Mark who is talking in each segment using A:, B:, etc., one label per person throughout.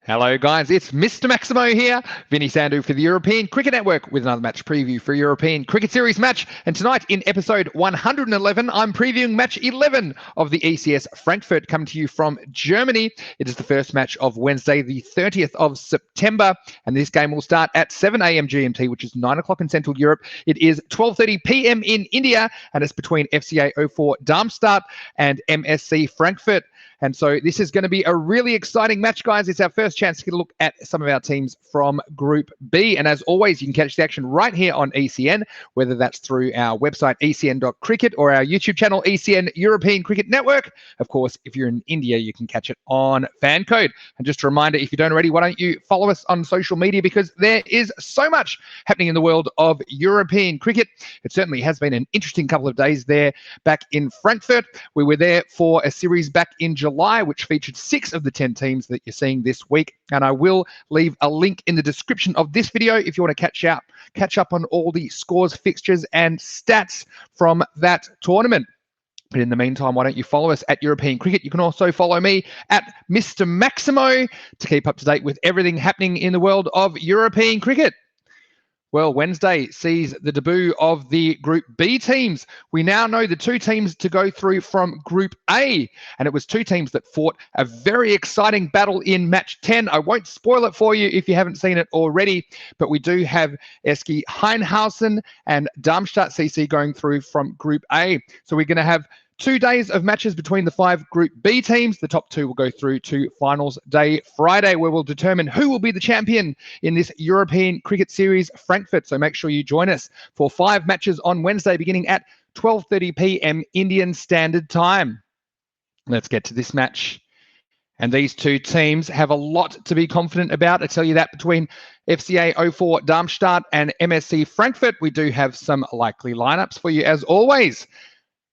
A: Hello guys, it's Mr. Maximo here, Vinny Sandhu for the European Cricket Network with another match preview for a European Cricket Series match. And tonight in episode 111, I'm previewing match 11 of the ECS Frankfurt coming to you from Germany. It is the first match of Wednesday, the 30th of September, and this game will start at 7 a.m. GMT, which is 9 o'clock in Central Europe. It is 12:30 p.m. in India, and it's between FCA 04 Darmstadt and MSC Frankfurt. And so this is going to be a really exciting match, guys. It's our first chance to get a look at some of our teams from Group B. And as always, you can catch the action right here on ECN, whether that's through our website, ecn.cricket, or our YouTube channel, ECN European Cricket Network. Of course, if you're in India, you can catch it on Fancode. And just a reminder, if you don't already, why don't you follow us on social media, because there is so much happening in the world of European cricket. It certainly has been an interesting couple of days there back in Frankfurt. We were there for a series back in July, which featured 6 of the 10 teams that you're seeing this week. And I will leave a link in the description of this video if you want to catch up on all the scores, fixtures, and stats from that tournament. But in the meantime, why don't you follow us at European Cricket? You can also follow me at Mr. Maximo to keep up to date with everything happening in the world of European cricket. Well, Wednesday sees the debut of the Group B teams. We now know the 2 teams to go through from Group A, and it was 2 teams that fought a very exciting battle in match 10. I won't spoil it for you if you haven't seen it already, but we do have SG Heinhausen and Darmstadt CC going through from Group A. So we're going to have 2 days of matches between the 5 Group B teams. The top 2 will go through to Finals Day Friday, where we'll determine who will be the champion in this European Cricket Series Frankfurt. So make sure you join us for 5 matches on Wednesday, beginning at 12:30 p.m. Indian Standard Time. Let's get to this match. And these 2 teams have a lot to be confident about. I tell you that between FCA 04 Darmstadt and MSC Frankfurt, we do have some likely lineups for you as always.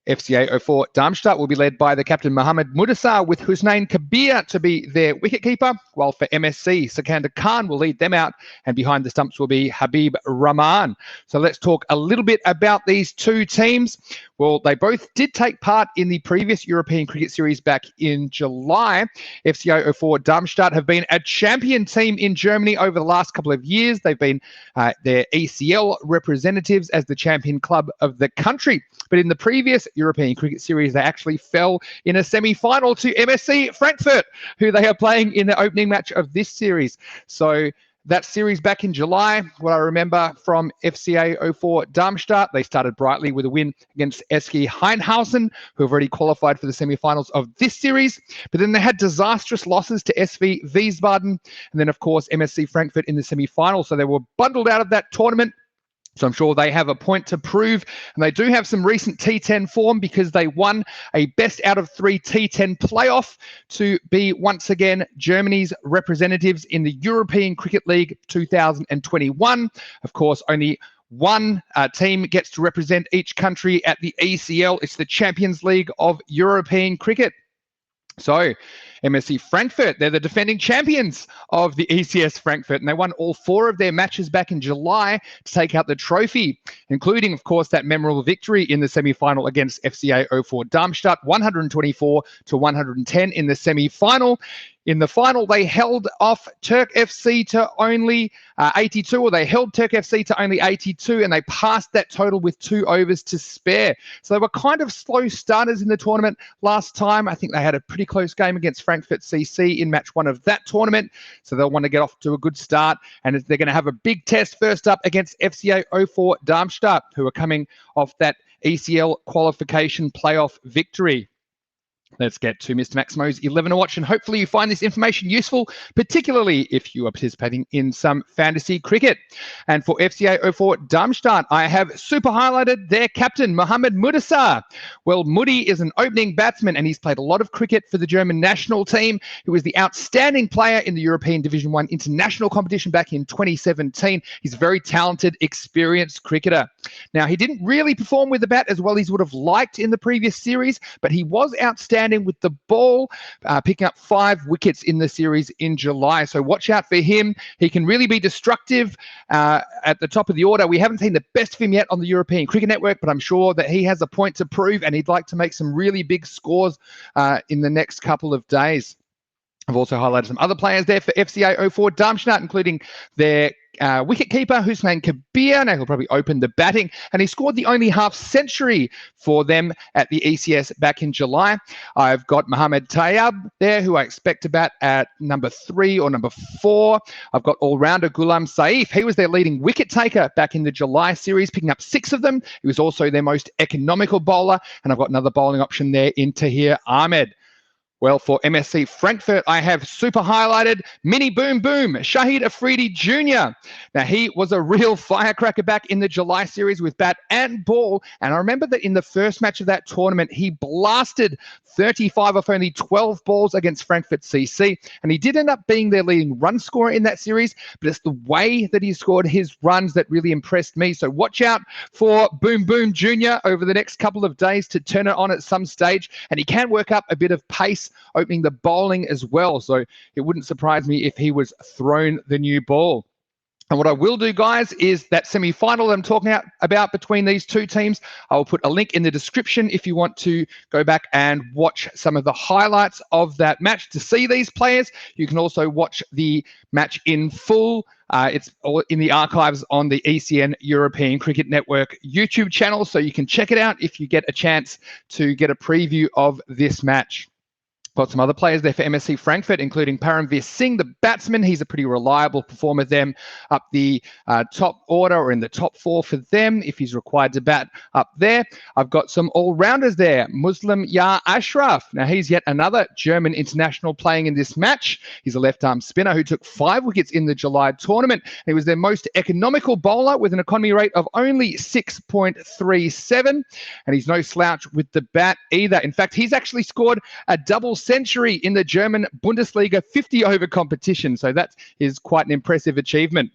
A: FCA 04 Darmstadt will be led by the captain Mohammad Mudassar, with Husnain Kabir to be their wicketkeeper, while for MSC, Sikander Khan will lead them out, and behind the stumps will be Habib Rahman. So let's talk a little bit about these 2 teams. Well, they both did take part in the previous European Cricket Series back in July. FCA 04 Darmstadt have been a champion team in Germany over the last couple of years. They've been their ECL representatives as the champion club of the country. But in the previous European Cricket Series, they actually fell in a semi-final to MSC Frankfurt, who they are playing in the opening match of this series. So that series back in July, what I remember from FCA 04 Darmstadt, they started brightly with a win against SG Heinhausen, who have already qualified for the semi-finals of this series. But then they had disastrous losses to SV Wiesbaden, and then, of course, MSC Frankfurt in the semi-final. So they were bundled out of that tournament. So I'm sure they have a point to prove. And they do have some recent T10 form, because they won a best out of 3 T10 playoff to be once again Germany's representatives in the European Cricket League 2021. Of course, only one team gets to represent each country at the ECL. It's the Champions League of European Cricket. So MSC Frankfurt, they're the defending champions of the ECS Frankfurt, and they won all 4 of their matches back in July to take out the trophy, including, of course, that memorable victory in the semi-final against FCA 04 Darmstadt, 124 to 110 in the semi-final. In the final, they held off Turk FC to only 82, or they held Turk FC to only 82, and they passed that total with 2 overs to spare. So they were kind of slow starters in the tournament last time. I think they had a pretty close game against Frankfurt CC in match 1 of that tournament. So they'll want to get off to a good start, and they're going to have a big test first up against FCA 04 Darmstadt, who are coming off that ECL qualification playoff victory. Let's get to Mr. Maximo's 11 to watch, and hopefully you find this information useful, particularly if you are participating in some fantasy cricket. And for FCA 04 Darmstadt, I have super highlighted their captain, Mohammad Mudassar. Well, Mudi is an opening batsman, and he's played a lot of cricket for the German national team, who was the outstanding player in the European Division 1 international competition back in 2017. He's a very talented, experienced cricketer. Now, he didn't really perform with the bat as well as he would have liked in the previous series, but he was outstanding with the ball, picking up 5 wickets in the series in July. So watch out for him. He can really be destructive at the top of the order. We haven't seen the best of him yet on the European Cricket Network, but I'm sure that he has a point to prove, and he'd like to make some really big scores in the next couple of days. I've also highlighted some other players there for FCA 04 Darmstadt, including their wicketkeeper, Hussein Kabir. Now he'll probably open the batting, and he scored the only half century for them at the ECS back in July. I've got Mohamed Tayyab there, who I expect to bat at number 3 or number 4. I've got all-rounder Ghulam Saif. He was their leading wicket taker back in the July series, picking up 6 of them. He was also their most economical bowler, and I've got another bowling option there in Tahir Ahmed. Well, for MSC Frankfurt, I have super highlighted Mini Boom Boom, Shahid Afridi Jr. Now, he was a real firecracker back in the July series with bat and ball. And I remember that in the first match of that tournament, he blasted 35 off only 12 balls against Frankfurt CC. And he did end up being their leading run scorer in that series, but it's the way that he scored his runs that really impressed me. So watch out for Boom Boom Jr. over the next couple of days to turn it on at some stage. And he can work up a bit of pace opening the bowling as well. So it wouldn't surprise me if he was thrown the new ball. And what I will do, guys, is that semi-final that I'm talking about between these two teams, I will put a link in the description if you want to go back and watch some of the highlights of that match to see these players. You can also watch the match in full. It's all in the archives on the ECN European Cricket Network YouTube channel, so you can check it out if you get a chance to get a preview of this match. Got some other players there for MSC Frankfurt, including Paramveer Singh, the batsman. He's a pretty reliable performer them up the top order or in the top 4 for them if he's required to bat up there. I've got some all-rounders there. Muslim Yar Ashraf. Now, he's yet another German international playing in this match. He's a left-arm spinner who took 5 wickets in the July tournament. He was their most economical bowler with an economy rate of only 6.37, and he's no slouch with the bat either. In fact, he's actually scored a double century in the German Bundesliga 50-over competition. So that is quite an impressive achievement.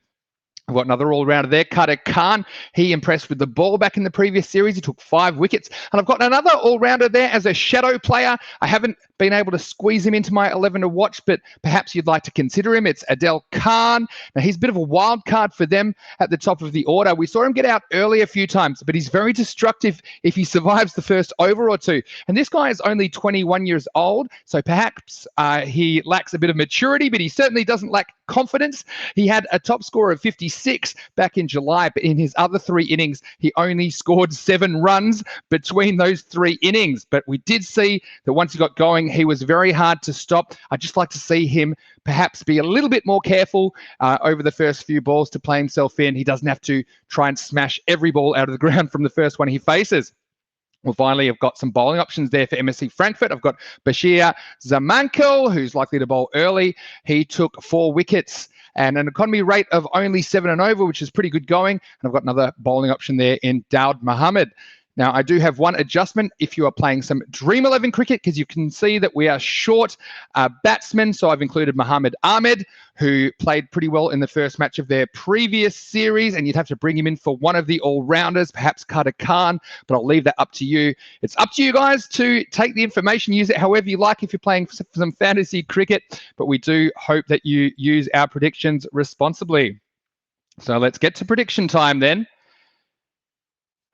A: I've got another all-rounder there, Kader Khan. He impressed with the ball back in the previous series. He took 5 wickets. And I've got another all-rounder there as a shadow player. I haven't been able to squeeze him into my 11 to watch, but perhaps you'd like to consider him. It's Adel Khan. Now, he's a bit of a wild card for them at the top of the order. We saw him get out early a few times, but he's very destructive if he survives the first over or two. And this guy is only 21 years old, so perhaps he lacks a bit of maturity, but he certainly doesn't lack confidence. He had a top score of 56 back in July, but in his other 3 innings, he only scored 7 runs between those 3 innings. But we did see that once he got going, he was very hard to stop. I'd just like to see him perhaps be a little bit more careful over the first few balls to play himself in. He doesn't have to try and smash every ball out of the ground from the first one he faces. Well, finally, I've got some bowling options there for MSC Frankfurt. I've got Bashir Zamanko, who's likely to bowl early. He took 4 wickets and an economy rate of only 7 and over, which is pretty good going. And I've got another bowling option there in Daud Mohammed. Now, I do have one adjustment if you are playing some Dream 11 cricket, because you can see that we are short batsmen. So I've included Mohamed Ahmed, who played pretty well in the first match of their previous series, and you'd have to bring him in for one of the all-rounders, perhaps Kader Khan, but I'll leave that up to you. It's up to you guys to take the information, use it however you like if you're playing some fantasy cricket, but we do hope that you use our predictions responsibly. So let's get to prediction time then.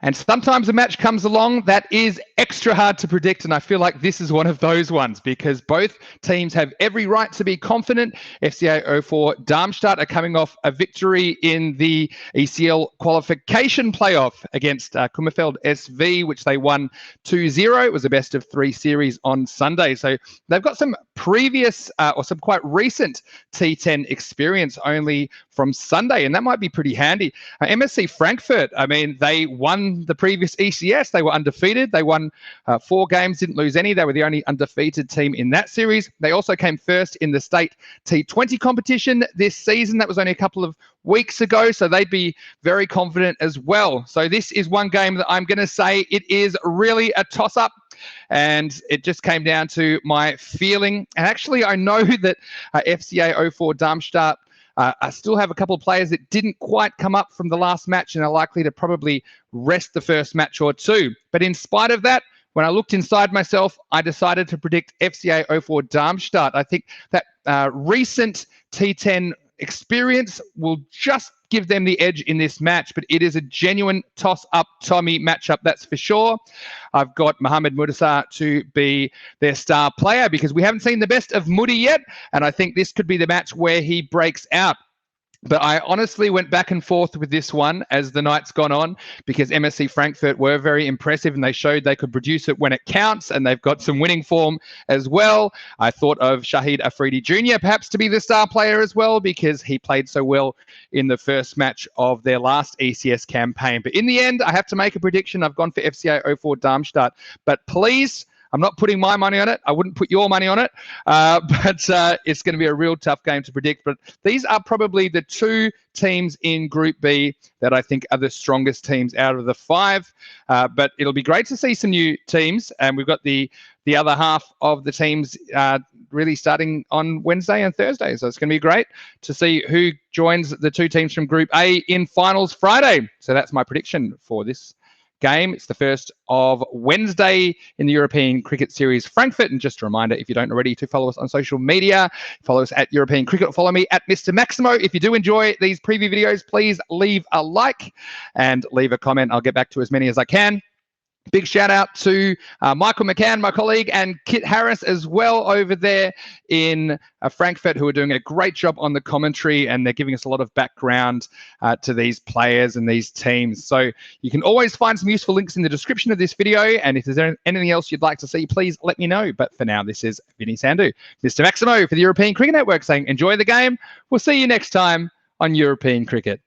A: And sometimes a match comes along that is extra hard to predict, and I feel like this is one of those ones because both teams have every right to be confident. FCA 04 Darmstadt are coming off a victory in the ECL qualification playoff against Kummerfeld SV, which they won 2-0. It was a best of 3 series on Sunday. So they've got some previous or some quite recent T10 experience only from Sunday, and that might be pretty handy. MSC Frankfurt, I mean, they won the previous ECS. They were undefeated. They won 4 games, didn't lose any. They were the only undefeated team in that series. They also came first in the state T20 competition this season. That was only a couple of weeks ago, so they'd be very confident as well. So this is one game that I'm going to say it is really a toss-up, and it just came down to my feeling. And actually, I know that FCA 04 Darmstadt I still have a couple of players that didn't quite come up from the last match and are likely to probably rest the first match or 2. But in spite of that, when I looked inside myself, I decided to predict FCA 04 Darmstadt. I think that recent T10 experience will just give them the edge in this match, but it is a genuine toss-up Tommy matchup, that's for sure. I've got Mohamed Mudassar to be their star player because we haven't seen the best of Mudi yet, and I think this could be the match where he breaks out. But I honestly went back and forth with this one as the night's gone on because MSC Frankfurt were very impressive and they showed they could produce it when it counts, and they've got some winning form as well. I thought of Shahid Afridi Jr. perhaps to be the star player as well because he played so well in the first match of their last ECS campaign. But in the end, I have to make a prediction. I've gone for FCA 04 Darmstadt. But please, I'm not putting my money on it. I wouldn't put your money on it, but it's going to be a real tough game to predict. But these are probably the two teams in Group B that I think are the strongest teams out of the five. But it'll be great to see some new teams, and we've got the other half of the teams really starting on Wednesday and Thursday. So it's going to be great to see who joins the two teams from Group A in finals Friday. So that's my prediction for this game. It's the first of Wednesday in the European Cricket Series Frankfurt. And just a reminder, if you don't already, to follow us on social media. Follow us at European Cricket. Follow me at Mr. Maximo. If you do enjoy these preview videos, please leave a like and leave a comment. I'll get back to as many as I can. Big shout out to Michael McCann, my colleague, and Kit Harris as well over there in Frankfurt, who are doing a great job on the commentary, and they're giving us a lot of background to these players and these teams. So you can always find some useful links in the description of this video, and if there's anything else you'd like to see, please let me know. But for now, this is Vinny Sandhu, Mr. Maximo for the European Cricket Network, saying enjoy the game. We'll see you next time on European Cricket.